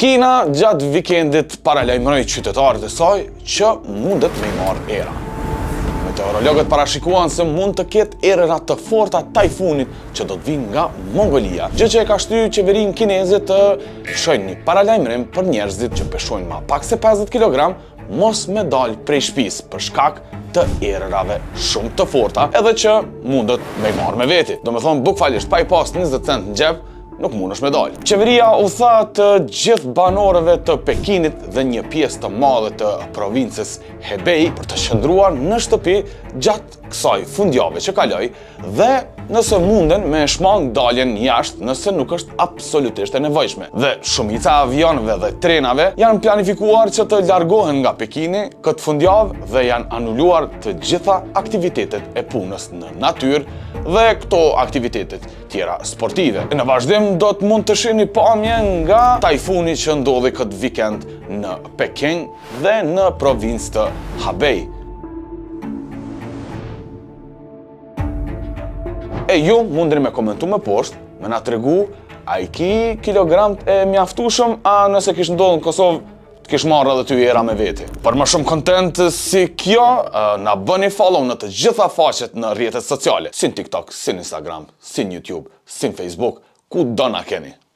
Kina gjatë vikendit paralajmëroi qytetarët e saj që mundet me i marrë era. Meteorologët parashikuan se mund të ketë erëra të forta tajfunit që do të vinë nga Mongolia, gjë që e ka shtyrë qeverinë kineze të çojnë një paralajmërim për njerëzit që peshojnë më pak se 50 kg mos me dalë prej shtëpisë për shkak të erërave shumë të forta, edhe që mundet me i marrë me veti. Domethënë bukfalisht pa i pas 20 cent në xhep, nuk mundesh me dalë. Qeveria u tha të gjithë banorëve të Pekinit dhe një pjesë të madhe të provincës Hebei për të qëndruar në shtëpi gjatë kësaj fundjavë që kaloi dhe nëse munden me shmang daljen jashtë nëse nuk është absolutisht e nevojshme. Dhe shumica e avionëve dhe trenave janë planifikuar që të largohen nga Pekini këtë fundjavë dhe janë anuluar të gjitha aktivitetet e punës në natyrë dhe këto aktivitetet tjera sportive. Në vazhdim do të mund të shihni pamje nga tajfuni që ndodhi këtë vikend në Peking dhe në provincë të Hebei. E ju mundeni me komentu me poshtë, me na tregu, a i ki kilogramt e mjaftueshëm, a nëse kish ndodhur në Kosovë, të kish marrë edhe ty era me veti. Për më shumë content si kjo, na bëni follow në të gjitha faqet në rrjetet sociale, si në TikTok, si në Instagram, si në YouTube, si në Facebook, ku do na keni.